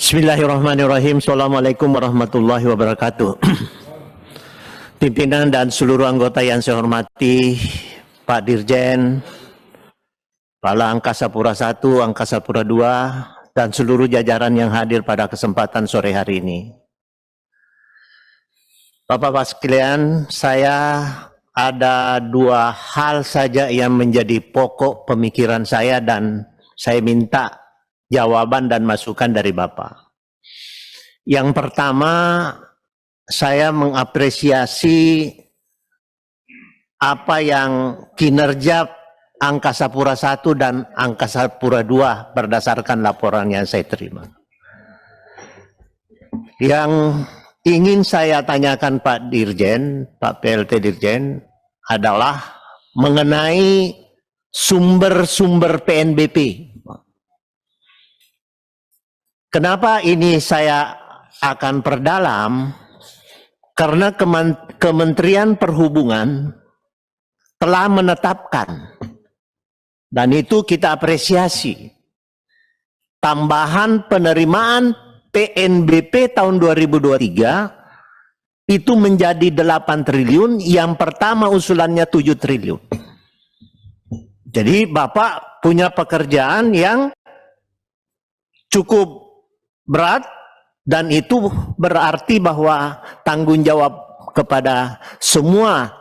Bismillahirrahmanirrahim. Assalamualaikum warahmatullahi wabarakatuh. Pimpinan dan seluruh anggota yang saya hormati, Pak Dirjen, Kepala Angkasa Pura I, Angkasa Pura II, dan seluruh jajaran yang hadir pada kesempatan sore hari ini. Bapak-bapak sekalian, saya ada dua hal saja yang menjadi pokok pemikiran saya dan saya minta jawaban dan masukan dari Bapak. Yang pertama, saya mengapresiasi apa yang kinerja Angkasa Pura I dan Angkasa Pura II berdasarkan laporan yang saya terima. Yang ingin saya tanyakan Pak Dirjen, Pak PLT Dirjen, adalah mengenai sumber-sumber PNBP. Kenapa ini saya akan perdalam? Karena Kementerian Perhubungan telah menetapkan, dan itu kita apresiasi, tambahan penerimaan PNBP tahun 2023 itu menjadi 8 triliun, yang pertama usulannya 7 triliun. Jadi Bapak punya pekerjaan yang cukup berat, dan itu berarti bahwa tanggung jawab kepada semua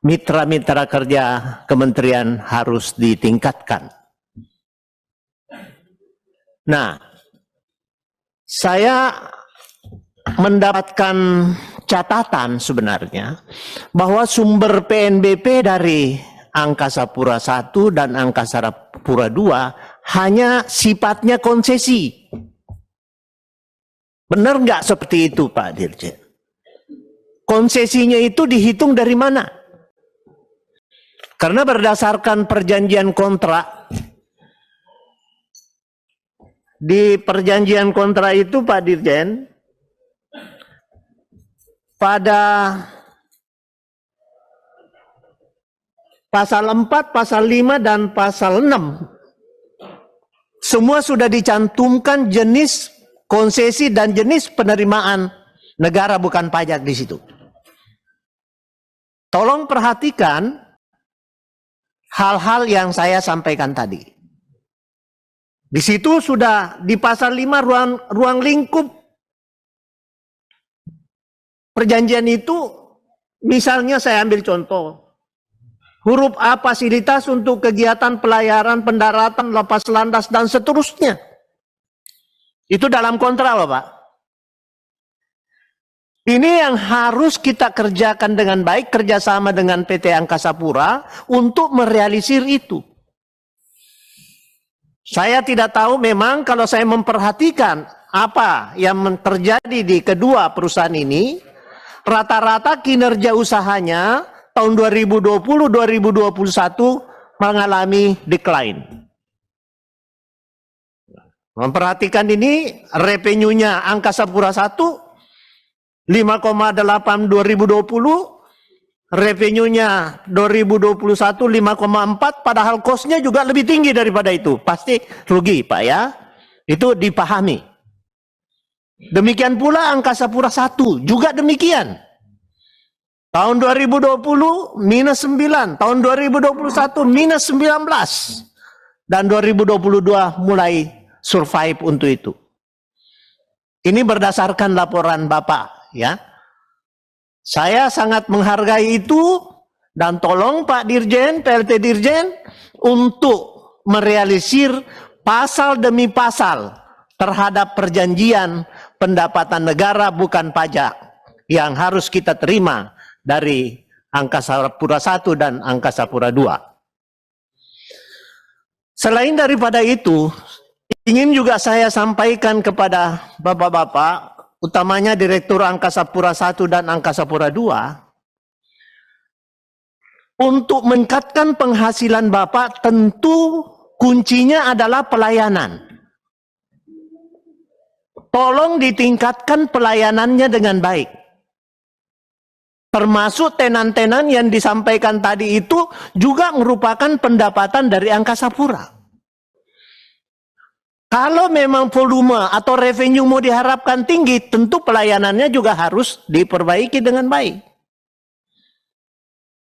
mitra-mitra kerja kementerian harus ditingkatkan. Nah, saya mendapatkan catatan sebenarnya bahwa sumber PNBP dari Angkasa Pura I dan Angkasa Pura II hanya sifatnya konsesi. Benar nggak seperti itu, Pak Dirjen? Konsesinya itu dihitung dari mana? Karena berdasarkan perjanjian kontrak, di perjanjian kontrak itu Pak Dirjen, pada pasal 4, pasal 5, dan pasal 6, semua sudah dicantumkan jenis konsesi dan jenis penerimaan negara bukan pajak di situ. Tolong perhatikan hal-hal yang saya sampaikan tadi. Di situ sudah di pasal 5 ruang lingkup perjanjian itu, misalnya saya ambil contoh. Huruf A, fasilitas untuk kegiatan pelayaran, pendaratan, lepas landas, dan seterusnya. Itu dalam kontrak loh, Pak. Ini yang harus kita kerjakan dengan baik, kerjasama dengan PT Angkasa Pura untuk merealisir itu. Saya tidak tahu memang kalau saya memperhatikan apa yang terjadi di kedua perusahaan ini, rata-rata kinerja usahanya tahun 2020-2021 mengalami decline. Memperhatikan ini, revenue-nya Angkasa Pura I 5,8 2020, revenue-nya 2021 5,4, padahal cost-nya juga lebih tinggi daripada itu. Pasti rugi, Pak ya. Itu dipahami. Demikian pula Angkasa Pura I juga demikian. Tahun 2020 minus 9, tahun 2021 minus 19, dan 2022 mulai survive untuk itu. Ini berdasarkan laporan Bapak ya. Saya sangat menghargai itu, dan tolong Pak Dirjen, PLT Dirjen untuk merealisir pasal demi pasal terhadap perjanjian pendapatan negara bukan pajak yang harus kita terima dari Angkasa Pura I dan Angkasa Pura II. Selain daripada itu, ingin juga saya sampaikan kepada Bapak-Bapak, utamanya Direktur Angkasa Pura I dan Angkasa Pura II, untuk meningkatkan penghasilan Bapak tentu kuncinya adalah pelayanan. Tolong ditingkatkan pelayanannya dengan baik. Termasuk tenan-tenan yang disampaikan tadi itu juga merupakan pendapatan dari Angkasa Pura. Kalau memang volume atau revenue mau diharapkan tinggi, tentu pelayanannya juga harus diperbaiki dengan baik.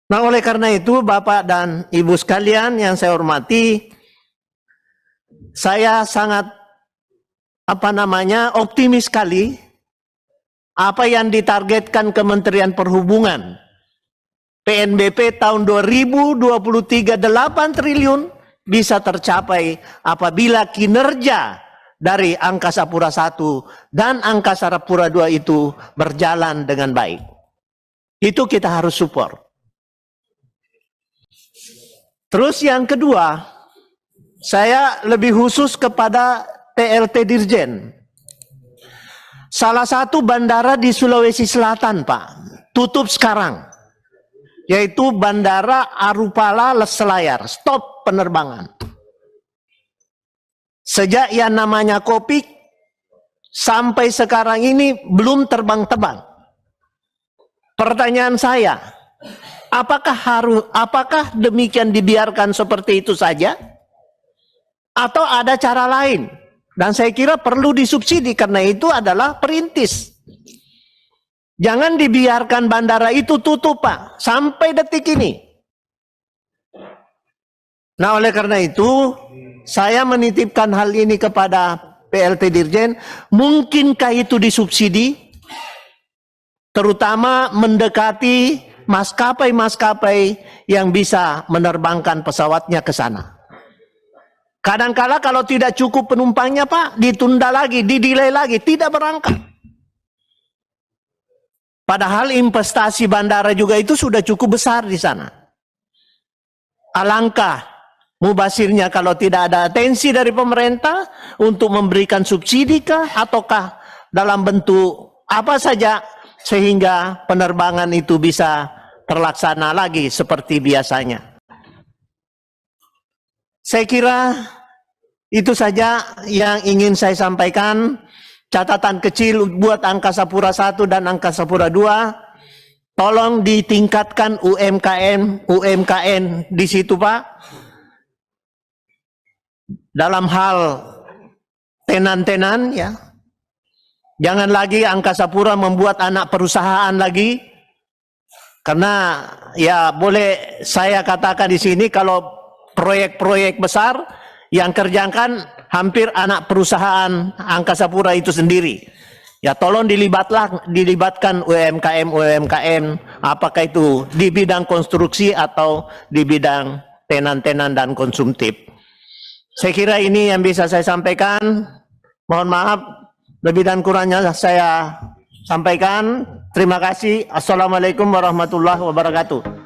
Nah, oleh karena itu, Bapak dan Ibu sekalian yang saya hormati, saya sangat optimis sekali apa yang ditargetkan Kementerian Perhubungan. PNBP tahun 2023 8 triliun bisa tercapai apabila kinerja dari Angkasa Pura I dan Angkasa Pura II itu berjalan dengan baik. Itu kita harus support. Terus yang kedua, saya lebih khusus kepada PLT Dirjen. Salah satu bandara di Sulawesi Selatan, Pak, tutup sekarang. Yaitu Bandara Arupala Selayar, stop penerbangan. Sejak yang namanya Kopik sampai sekarang ini belum terbang-terbang. Pertanyaan saya, apakah demikian dibiarkan seperti itu saja? Atau ada cara lain? Dan saya kira perlu disubsidi karena itu adalah perintis. Jangan dibiarkan bandara itu tutup, Pak, sampai detik ini. Nah, oleh karena itu, saya menitipkan hal ini kepada PLT Dirjen, mungkinkah itu disubsidi, terutama mendekati maskapai-maskapai yang bisa menerbangkan pesawatnya ke sana. Kadangkala kalau tidak cukup penumpangnya, Pak, ditunda lagi, didelay lagi, tidak berangkat. Padahal investasi bandara juga itu sudah cukup besar di sana. Alangkah mubasirnya kalau tidak ada atensi dari pemerintah untuk memberikan subsidi kah ataukah dalam bentuk apa saja sehingga penerbangan itu bisa terlaksana lagi seperti biasanya. Saya kira itu saja yang ingin saya sampaikan. Catatan kecil buat Angkasa Pura I dan Angkasa Pura II, tolong ditingkatkan UMKM di situ, Pak. Dalam hal tenan-tenan, ya. Jangan lagi Angkasa Pura membuat anak perusahaan lagi. Karena ya boleh saya katakan di sini kalau proyek-proyek besar yang kerjakan hampir anak perusahaan Angkasa Pura itu sendiri. Ya tolong dilibatkan UMKM, apakah itu di bidang konstruksi atau di bidang tenan-tenan dan konsumtif. Saya kira ini yang bisa saya sampaikan. Mohon maaf, lebih dan kurangnya saya sampaikan. Terima kasih. Assalamualaikum warahmatullahi wabarakatuh.